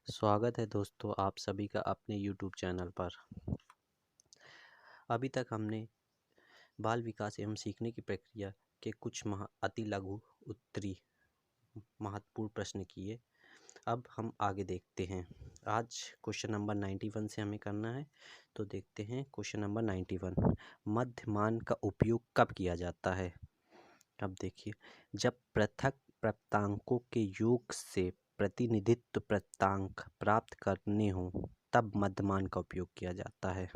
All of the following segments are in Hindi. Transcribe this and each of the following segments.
स्वागत है दोस्तों आप सभी का अपने YouTube चैनल पर। अभी तक हमने बाल विकास एवं सीखने की प्रक्रिया के कुछ अति लघु उत्तरी महत्वपूर्ण प्रश्न किए। अब हम आगे देखते हैं। आज क्वेश्चन नंबर 91 से हमें करना है, तो देखते हैं क्वेश्चन नंबर 91। मध्यमान का उपयोग कब किया जाता है? अब देखिए, जब पृथक प्राप्तांकों के योग से प्रतिनिधित्व प्राप्तांक प्राप्त करने हों तब मध्यमान का उपयोग किया जाता है।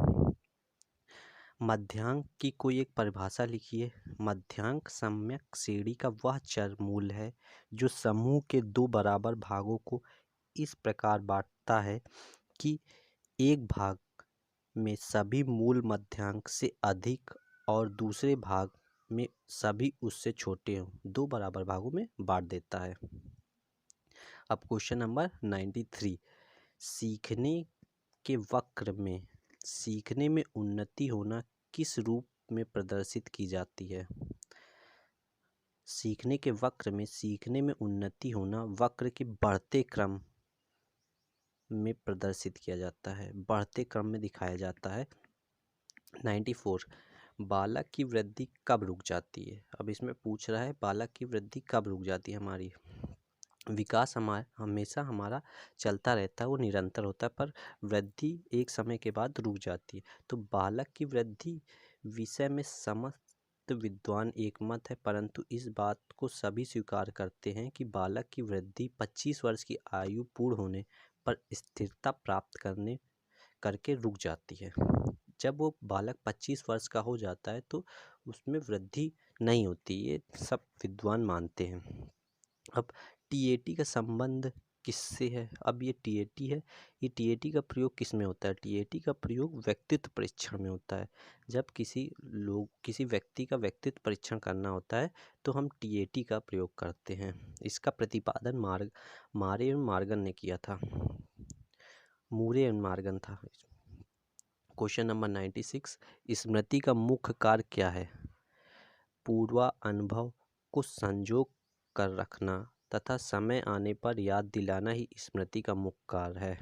मध्यांक की कोई एक परिभाषा लिखिए। मध्यांक सम्यक श्रेणी का वह चरमूल है जो समूह के दो बराबर भागों को इस प्रकार बांटता है कि एक भाग में सभी मूल मध्यांक से अधिक और दूसरे भाग में सभी उससे छोटे हों, दो बराबर भागों में बांट देता है। अब क्वेश्चन नंबर 93। सीखने के वक्र में सीखने में उन्नति होना किस रूप में प्रदर्शित की जाती है? सीखने के वक्र में सीखने में उन्नति होना वक्र के बढ़ते क्रम में प्रदर्शित किया जाता है, बढ़ते क्रम में दिखाया जाता है। 94। बालक की वृद्धि कब रुक जाती है? अब इसमें पूछ रहा है बालक की वृद्धि कब रुक जाती है। हमारी विकास हमेशा हमारा चलता रहता है, वो निरंतर होता है, पर वृद्धि एक समय के बाद रुक जाती है। तो बालक की वृद्धि विषय में समस्त विद्वान एकमत है, परंतु इस बात को सभी स्वीकार करते हैं कि बालक की वृद्धि 25 वर्ष की आयु पूर्ण होने पर स्थिरता प्राप्त करके रुक जाती है। जब वो बालक 25 वर्ष का हो जाता है तो उसमें वृद्धि नहीं होती, ये सब विद्वान मानते हैं। अब टीएटी का संबंध किससे है? अब ये टीएटी है, ये टीएटी का प्रयोग किस में होता है? टीएटी का प्रयोग व्यक्तित्व परीक्षण में होता है। जब किसी व्यक्ति का व्यक्तित्व परीक्षण करना होता है तो हम टीएटी का प्रयोग करते हैं। इसका प्रतिपादन मारे एवं मार्गन ने किया था, मूरे एवं मार्गन था। Question number 96। स्मृति का मुख्य कार्य क्या है? पूर्वानुभव को संजो कर रखना तथा समय आने पर याद दिलाना ही स्मृति का मुख्य कार्य है।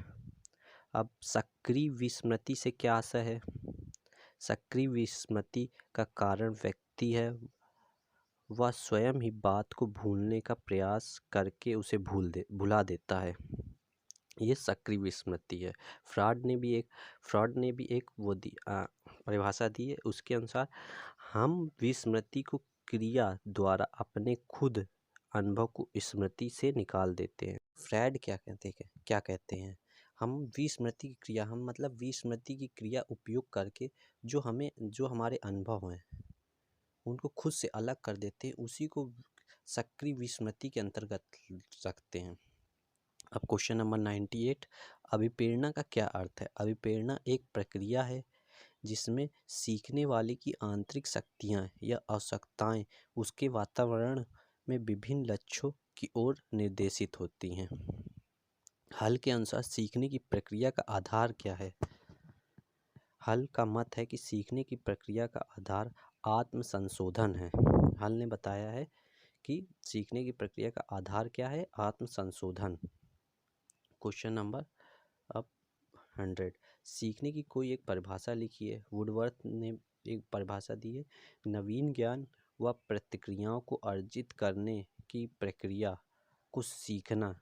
अब सक्रिय विस्मृति से क्या आशय है? सक्रिय विस्मृति का कारण व्यक्ति है, वह स्वयं ही बात को भूलने का प्रयास करके उसे भुला देता है, ये सक्रिय विस्मृति है। फ्रॉड ने भी एक परिभाषा दी है। उसके अनुसार हम विस्मृति को क्रिया द्वारा अपने खुद अनुभव को स्मृति से निकाल देते हैं। फ्रॉड क्या कहते हैं? हम विस्मृति की क्रिया मतलब विस्मृति की क्रिया उपयोग करके जो हमारे अनुभव हैं उनको खुद से अलग कर देते हैं, उसी को सक्रिय विस्मृति के अंतर्गत रखते हैं। अब क्वेश्चन नंबर 98। अभिप्रेरणा का क्या अर्थ है? अभिप्रेरणा एक प्रक्रिया है जिसमें सीखने वाले की आंतरिक शक्तियाँ या आवश्यकताएं उसके वातावरण में विभिन्न लक्ष्यों की ओर निर्देशित होती हैं। हल के अनुसार सीखने की प्रक्रिया का आधार क्या है? हल का मत है कि सीखने की प्रक्रिया का आधार आत्म संशोधन है। हल ने बताया है कि सीखने की प्रक्रिया का आधार क्या है? आत्म संशोधन। क्वेश्चन नंबर अब 100। सीखने की कोई एक परिभाषा लिखिए। वुडवर्थ ने एक परिभाषा दी है। नवीन ज्ञान व प्रतिक्रियाओं को अर्जित करने की प्रक्रिया को सीखना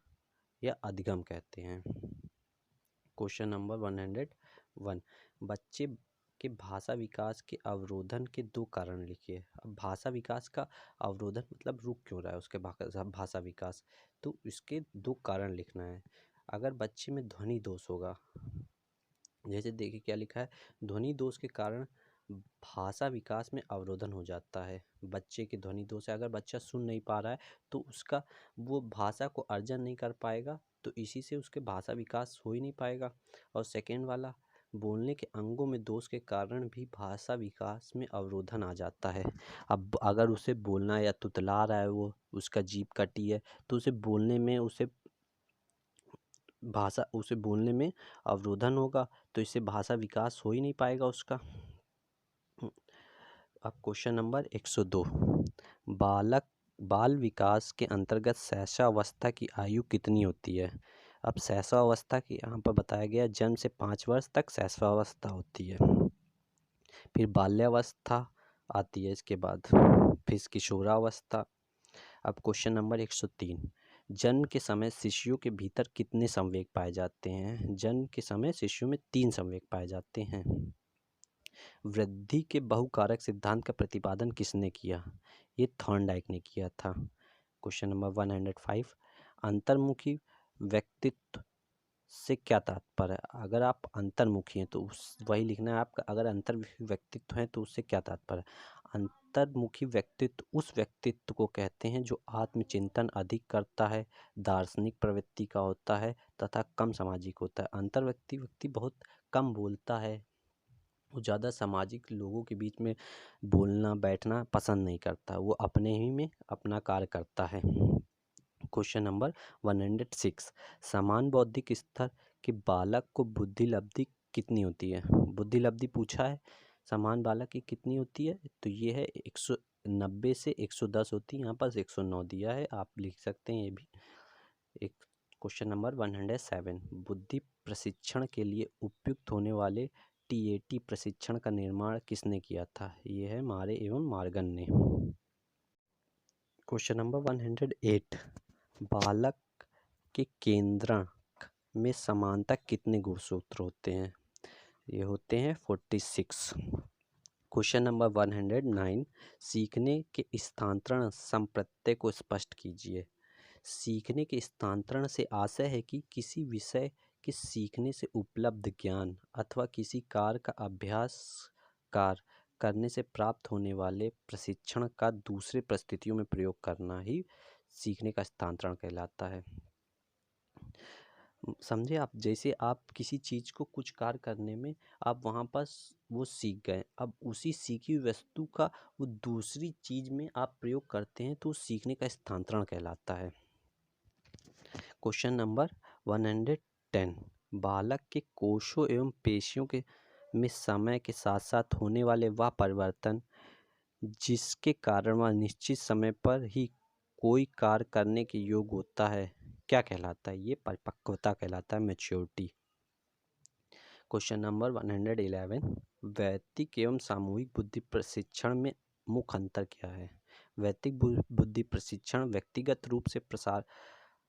या अधिगम कहते हैं। Question number 101। बच्चे के भाषा विकास के अवरोधन के दो कारण लिखिए। अब भाषा विकास का अवरोधन मतलब रुक क्यों रहा है उसके भाषा विकास, तो इसके दो कारण लिखना है। अगर बच्चे में ध्वनि दोष होगा, जैसे देखिए क्या लिखा है, ध्वनि दोष के कारण भाषा विकास में अवरोधन हो जाता है। बच्चे के ध्वनि दोष है, अगर बच्चा सुन नहीं पा रहा है तो उसका वो भाषा को अर्जन नहीं कर पाएगा, तो इसी से उसके भाषा विकास हो ही नहीं पाएगा। और सेकेंड वाला, बोलने के अंगों में दोष के कारण भी भाषा विकास में अवरोधन आ जाता है। अब अगर उसे बोलना या तुतला रहा है, वो उसका जीभ कटी है, तो उसे बोलने में अवरोधन होगा, तो इससे भाषा विकास हो ही नहीं पाएगा उसका। अब क्वेश्चन नंबर 102। बाल विकास के अंतर्गत शैशवावस्था की आयु कितनी होती है? अब शैशवावस्था की यहाँ पर बताया गया, जन्म से 5 वर्ष तक शैशवावस्था होती है। फिर बाल्यावस्था आती है इसके बाद, फिर किशोरावस्था। अब क्वेश्चन नंबर 103, जन्म के समय शिशुओं के भीतर कितने संवेग पाए जाते हैं? जन्म के समय शिशु में 3 संवेग पाए जाते हैं। वृद्धि के बहुकारक सिद्धांत का प्रतिपादन किसने किया? ये थॉर्नडाइक ने किया था। क्वेश्चन नंबर 105, अंतर्मुखी व्यक्तित्व से क्या तात्पर्य है? अगर आप अंतर्मुखी हैं तो वही लिखना है आपका, अगर अंतर व्यक्तित्व है तो उससे क्या तात्पर्य है? अंतर्मुखी व्यक्तित्व उस व्यक्तित्व को कहते हैं जो आत्मचिंतन अधिक करता है, दार्शनिक प्रवृत्ति का होता है तथा कम सामाजिक होता है। व्यक्ति बहुत कम बोलता है, वो ज़्यादा सामाजिक लोगों के बीच में बोलना बैठना पसंद नहीं करता, वो अपने ही में अपना कार्य करता है। क्वेश्चन नंबर 106, समान बौद्धिक स्तर के बालक को बुद्धि लब्धि कितनी होती है? बुद्धि लब्धि पूछा है, समान बालक की कितनी होती है? तो ये है 190 से 110 होती है, यहाँ पर 109 दिया है, आप लिख सकते हैं ये भी। एक क्वेश्चन नंबर 107, बुद्धि प्रशिक्षण के लिए उपयुक्त होने वाले TAT प्रशिक्षण का निर्माण किसने किया था? ये है मारे एवं मार्गन ने। क्वेश्चन नंबर 108, बालक के केंद्रक में समानता कितने गुणसूत्र होते हैं? ये होते हैं 46। क्वेश्चन नंबर 109, सीखने के स्थानांतरण संप्रत्यय को स्पष्ट कीजिए। सीखने के स्थानांतरण से आशय है कि किसी विषय के सीखने से उपलब्ध ज्ञान अथवा किसी कार्य का अभ्यास करने से प्राप्त होने वाले प्रशिक्षण का दूसरे परिस्थितियों में प्रयोग करना ही सीखने का स्थानांतरण कहलाता है। समझे आप? जैसे आप किसी चीज़ को कुछ कार्य करने में आप वहाँ पर वो सीख गए, अब उसी सीखी हुई वस्तु का वो दूसरी चीज़ में आप प्रयोग करते हैं तो सीखने का स्थानांतरण कहलाता है। क्वेश्चन नंबर 110, बालक के कोशों एवं पेशियों के में समय के साथ साथ होने वाले वह परिवर्तन जिसके कारण वह निश्चित समय पर ही कोई कार्य करने के योग्य होता है, क्या कहलाता है? ये परिपक्वता कहलाता है, मैच्योरिटी। क्वेश्चन नंबर 111, वैयक्तिक एवं सामूहिक बुद्धि प्रशिक्षण में मुख्य अंतर क्या है? वैयक्तिक बुद्धि प्रशिक्षण व्यक्तिगत रूप से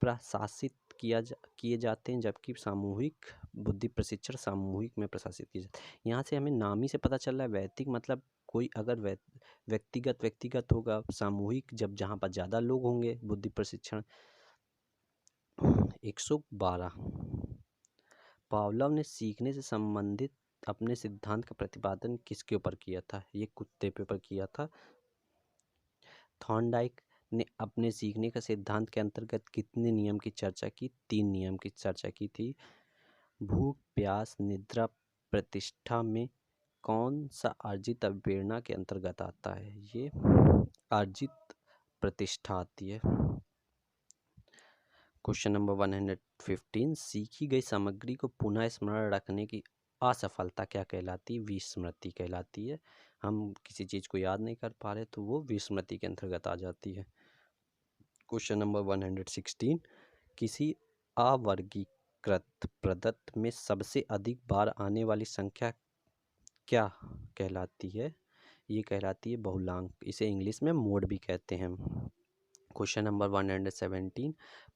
प्रशासित किए जाते हैं, जबकि सामूहिक बुद्धि प्रशिक्षण सामूहिक में प्रशासित किए जाते हैं। यहाँ से हमें नाम ही से पता चल रहा है, वैयक्तिक मतलब कोई अगर व्यक्तिगत होगा, सामूहिक जब जहाँ पर ज़्यादा लोग होंगे। बुद्धि प्रशिक्षण 112, पावलोव ने सीखने से संबंधित अपने सिद्धांत का प्रतिपादन किसके ऊपर किया था? ये कुत्ते पे ऊपर किया था। थॉर्नडाइक ने अपने सीखने का सिद्धांत के अंतर्गत कितने नियम की चर्चा की? 3 नियम की चर्चा की थी। भूख, प्यास, निद्रा, प्रतिष्ठा में कौन सा अर्जित अभिप्रेरणा के अंतर्गत आता है? ये अर्जित प्रतिष्ठा आती है। क्वेश्चन नंबर 115, सीखी गई सामग्री को पुनः स्मरण रखने की असफलता क्या कहलाती है? विस्मृति कहलाती है। हम किसी चीज़ को याद नहीं कर पा रहे तो वो विस्मृति के अंतर्गत आ जाती है। क्वेश्चन नंबर 116, किसी अवर्गीकृत प्रदत्त में सबसे अधिक बार आने वाली संख्या क्या कहलाती है? ये कहलाती है बहुलांक, इसे इंग्लिश में मोड भी कहते हैं। क्वेश्चन नंबर 117,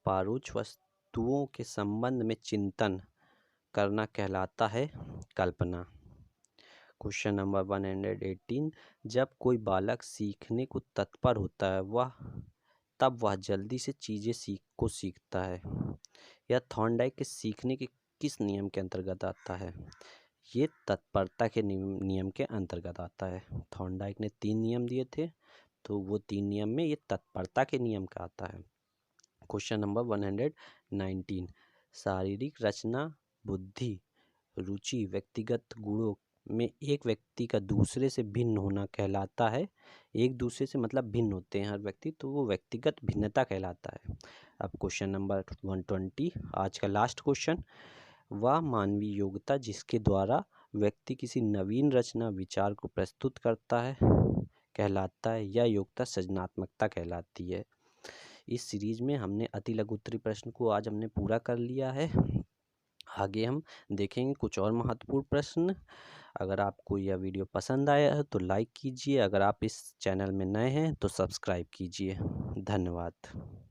पारोक्ष वस्तुओं के संबंध में चिंतन करना कहलाता है कल्पना। क्वेश्चन नंबर 118, जब कोई बालक सीखने को तत्पर होता है तब वह जल्दी से चीज़ें सीखता है। यह थॉर्नडाइक के सीखने के किस नियम के अंतर्गत आता है? ये तत्परता के नियम के अंतर्गत आता है। थॉर्नडाइक ने 3 नियम दिए थे, तो वो 3 नियम में ये तत्परता के नियम का आता है। क्वेश्चन नंबर 119, शारीरिक रचना, बुद्धि, रुचि, व्यक्तिगत गुणों में एक व्यक्ति का दूसरे से भिन्न होना कहलाता है। एक दूसरे से मतलब भिन्न होते हैं हर व्यक्ति, तो वो व्यक्तिगत भिन्नता कहलाता है। अब क्वेश्चन नंबर 120, आज का लास्ट क्वेश्चन, वह मानवीय योग्यता जिसके द्वारा व्यक्ति किसी नवीन रचना विचार को प्रस्तुत करता है कहलाता है, यह योग्यता सृजनात्मकता कहलाती है। इस सीरीज़ में हमने अति लघु उत्तरीय प्रश्न को आज हमने पूरा कर लिया है। आगे हम देखेंगे कुछ और महत्वपूर्ण प्रश्न। अगर आपको यह वीडियो पसंद आया है तो लाइक कीजिए, अगर आप इस चैनल में नए हैं तो सब्सक्राइब कीजिए। धन्यवाद।